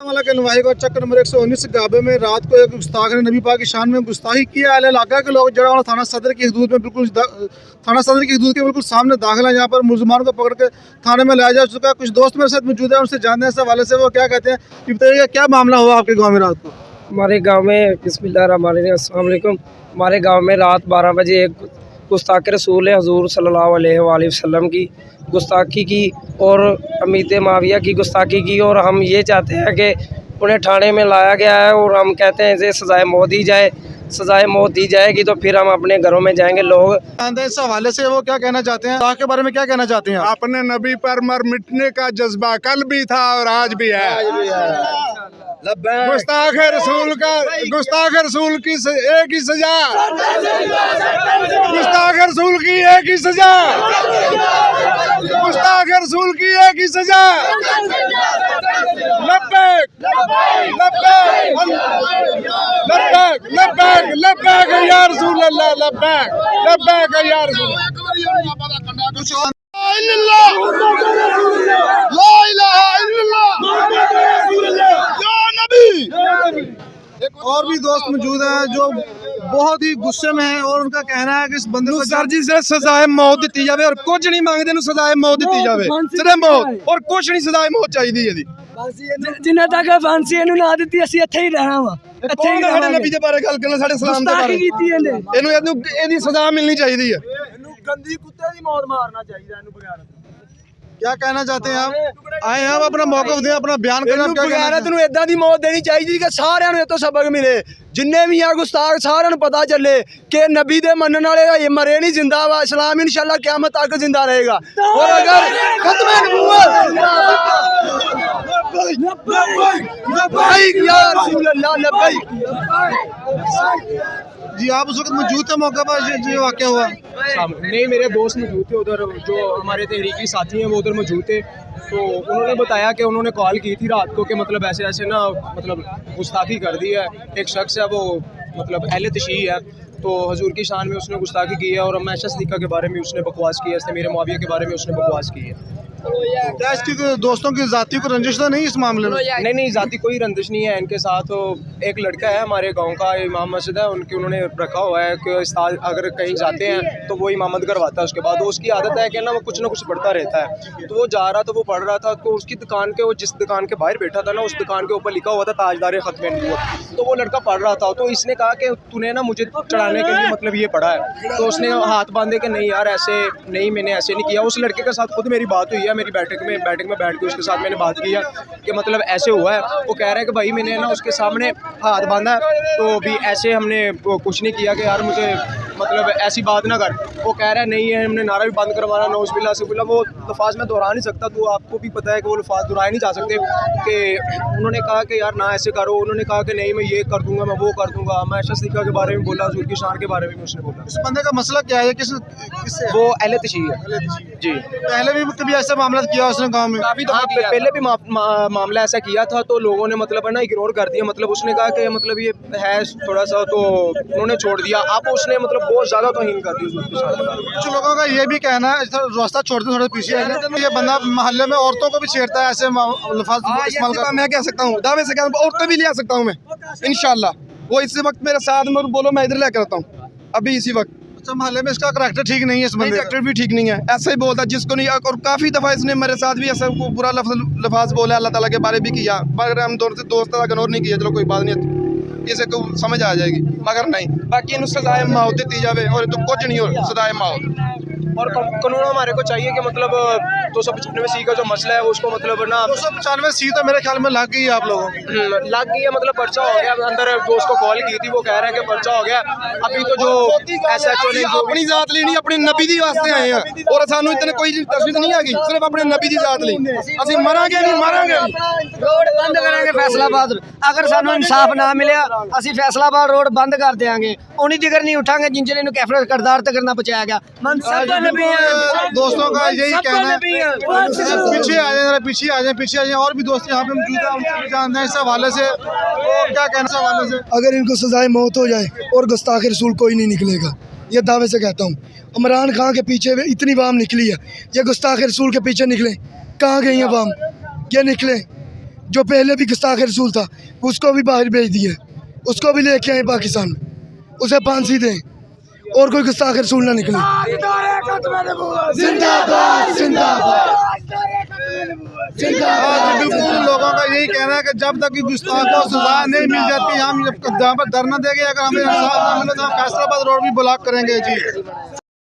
वाला के नवाही का चक्कर नंबर 119 गाबे में रात को एक गुस्ताख ने नबी पाक की शान में गुस्ताखी किया है। इलाका के लोग जड़ा थाना सदर की हदूद में बिल्कुल थाना सदर की हदूद के बिल्कुल सामने दाखिल है। यहाँ पर मुलजमान को पकड़ के थाने में लाया जा चुका है। कुछ दोस्त मेरे साथ मौजूद है, उनसे जानने इस हवाले से वो क्या कहते हैं। ये बताइएगा क्या मामला हुआ आपके गाँव में रात को? हमारे गांव में बिस्मिल्लाहिर्रहमानिर्रहीम अस्सलाम वालेकुम। हमारे गांव में रात 12 बजे एक गुस्ताख रसूल हजूर सल्लल्लाहु अलैहि वसल्लम की गुस्ताखी की और अमीत माविया की गुस्ताखी की, और हम ये चाहते हैं कि उन्हें थाने में लाया गया है और हम कहते हैं कि सज़ाए मौत दी जाए। सज़ाए मौत दी जाएगी तो फिर हम अपने घरों में जाएंगे। लोग इस हवाले से वो क्या कहना चाहते हैं, के बारे में क्या कहना चाहते हैं? अपने नबी पर मर मिटने का जज्बा कल भी था और आज भी है। गुस्ताख रसूल की एक ही सजा, गुस्ताख रसूल की एक ही सजा, गुस्ताख रसूल की एक ही सजा। लब्बैक लब्बैक लब्बैक लब्बैक लब्बैक या रसूल अल्लाह, लब्बैक लब्बैक या रसूल और भी दोस्त मौजूद हैं जो बहुत ही गुस्से में हैं और उनका कहना है कि इस बंदे को सर जी से सजाए मौत दी जाए और कुछ नहीं मांगते नु सजाए मौत दी जाए, सिर्फ मौत और कुछ नहीं, सजाए मौत चाहिए जी। जिन्ना तक फांसी इन्हू ना ਦਿੱਤੀ ਅਸੀਂ ਇੱਥੇ ਹੀ ਰਹਿਣਾ ਵਾ, ਇੱਥੇ ਹੀ ਸਾਡੇ ਨਬੀ ਦੇ ਬਾਰੇ ਗੱਲ ਕਰਨਾ, ਸਾਡੇ ਸਲਾਮ ਦੇ ਬਾਰੇ ਕੀਤੀ ਇਹਨੂੰ ਇਹਦੀ ਸਜ਼ਾ ਮਿਲਣੀ ਚਾਹੀਦੀ ਹੈ। ਇਹਨੂੰ ਗੰਦੀ ਕੁੱਤੇ ਦੀ ਮੌਤ ਮਾਰਨਾ ਚਾਹੀਦਾ ਇਹਨੂੰ ਬਗੈਰ। क्या कहना चाहते हैं आप? आए हैं आप अपना मौक़िफ़ दें, अपना बयान करें। आप क्या कहना बगैरत नूं इदां दी मौत देनी चाहिए कि सारिਆਂ ਨੂੰ ਇਹ ਤੋਂ सबक मिले। जिन्ने भी आ गुस्ताख सारिਆਂ ਨੂੰ पता चले कि नबी दे मनण वाले मरे नहीं, जिंदा वा। इस्लाम इंशाअल्लाह क़यामत तक जिंदा रहेगा। और अगर खत्म जी आप उस वक्त मौजूद थे मौके पर जो वाक़या हुआ? नहीं, मेरे दोस्त मौजूद थे उधर, जो हमारे तहरीकी साथी हैं वो उधर मौजूद थे। तो उन्होंने बताया कि उन्होंने कॉल की थी रात को कि मतलब ऐसे ऐसे ना मतलब गुस्ताखी कर दी है। एक शख्स है वो मतलब अहले तशरीह है, तो हजूर की शान में उसने गुस्ताखी की है और मैशा सदीक़ा के बारे में उसने बकवास की है, मेरे मुआविया के बारे में उसने बकवास की है। क्या इसकी दोस्तों की जाती को रंजिश तो नहीं इस मामले में? नहीं, जाती कोई रंजिश नहीं है इनके साथ। एक लड़का है हमारे गांव का, इमाम मस्जिद है उनके, उन्होंने रखा हुआ है कि अगर कहीं जाते हैं तो वो इमामत करवाता है। उसके बाद उसकी आदत है कि ना वो कुछ ना कुछ पढ़ता रहता है। तो वो जा रहा था, वो पढ़ रहा था, तो उसकी दुकान के, वो जिस दुकान के बाहर बैठा था ना, उस दुकान के ऊपर लिखा हुआ था ताजदार ख़त्म नबूवत। तो वो लड़का पढ़ रहा था, तो इसने कहा कि तूने ना मुझे चढ़ाने के लिए मतलब ये पढ़ा है। तो उसने हाथ बांधे कि नहीं यार ऐसे नहीं, मैंने ऐसे नहीं किया। उस लड़के के साथ खुद मेरी बात हुई है, मेरी बैठक में बैठ के उसके साथ मैंने बात की है कि मतलब ऐसे हुआ है। वो कह रहा है कि भाई मैंने ना उसके सामने हाथ बांधा है, तो भी ऐसे हमने कुछ नहीं किया कि यार मुझे मतलब ऐसी बात ना कर। वो कह रहा है नहीं है, हमने नारा भी बंद करवाना, नौज़ुबिल्लाह से बोला। वो लफाज में दोहरा नहीं सकता, तो आपको भी पता है कि वो लफाज दोहराए नहीं जा सकते। कि उन्होंने कहा कि यार ना ऐसे करो, उन्होंने कहा कि नहीं मैं ये कर दूंगा, मैं वो कर दूंगा। मैं मैशा सदीक़ा के बारे में बोला, हजूर की शान के बारे में उसने बोला। इस बंदे का मसला क्या है? किससे? वो अहले तशरीह है जी। पहले भी कभी ऐसा मामला किया उसने गाँव में? हाँ, पहले भी मामला ऐसा किया था, तो लोगों ने मतलब है ना इग्नोर कर दिया। मतलब उसने कहा कि मतलब ये है थोड़ा सा, तो उन्होंने छोड़ दिया। अब उसने मतलब बहुत ज़्यादा तौहीन कर दी उसके साथ। कुछ लोगों का ये भी कहना है, रास्ता छोड़ते थोड़े पीछे आ जाए, ये बंदा मोहल्ले में औरतों को भी छेड़ता है, ऐसे लफ्ज़ इस्तेमाल करता है। मैं कह सकता हूँ, दावे से कह, औरतें भी ले आ सकता हूँ मैं इंशाल्लाह। वो इसी वक्त मेरे साथ में, बोलो मैं इधर लेकर आता हूँ अभी इसी वक्त। अच्छा, मोहल्ले में इसका करैक्टर ठीक नहीं है, इस बंदे करैक्टर भी ठीक नहीं है, ऐसा ही बोलता जिसको नहीं। और काफ़ी दफ़ा इसने मेरे साथ भी ऐसा बुरा लफ्ज़ बोला अल्लाह ताला के बारे भी किया, मगर हम दोनों से दोस्त इग्नोर नहीं किया। चलो कोई बात नहीं, इसे को समझ आ जाएगी, मगर नहीं बाकी इन सजाए मौत दी जाए और तो कुछ नहीं हो सजाए मौत। और कानून हमारे को चाहिए कि मतलब 295C का जो मसला है उसको मतलब ना 295C तो मेरे ख्याल में लग गई है आप लोगों की, लग गई है, मतलब पर्चा हो गया। अंदर दोस्त को कॉल की थी, वो कह रहे हैं कि पर्चा हो गया। अभी तो जो SHO ने अपनी जात लेनी, अपने नबी दी वास्ते आए हैं और सानू इतने कोई तशवीश नहीं आ गई, सिर्फ अपने नबी दी जात ली। असि मरांगे नहीं, मारांगे। रोड बंद करेंगे फैसलाबाद, अगर सानू इंसाफ ना मिले ਅਸੀਂ फैसलाबाद रोड बंद कर देंगे। उन्नी दिगर नहीं उठांगे जिन चले कैफर करदार तक करना बचाया गया। दोस्तों का यही कहना है, पीछे आ जाए, पीछे आ जाए। और भी दोस्त यहाँ पे मौजूद है, उनको भी जानना है इस हवाले से, और क्या कहना है हवाले से। अगर इनको सजाए मौत हो जाए और गुस्ताख रसूल कोई नहीं निकलेगा, ये दावे से कहता हूँ। इमरान खान के पीछे इतनी वाम निकली है, ये गुस्ताख रसूल के पीछे निकले, कहाँ गई है वाम? ये निकले जो पहले भी गुस्ताख रसूल था उसको भी बाहर भेज दिए, उसको भी लेके आए पाकिस्तान में, उसे फांसी दें और कोई गुस्ताख रसूल ना निकले। जिंदाबाद जिंदाबाद हाँ, बिल्कुल लोगों का यही कहना है कि जब तक कि गुस्ताख को सजा नहीं मिल जाती हम जहाँ पर धरना देंगे, अगर हमें इंसाफ ना मिले तो हम फैसलाबाद रोड भी ब्लॉक करेंगे जी।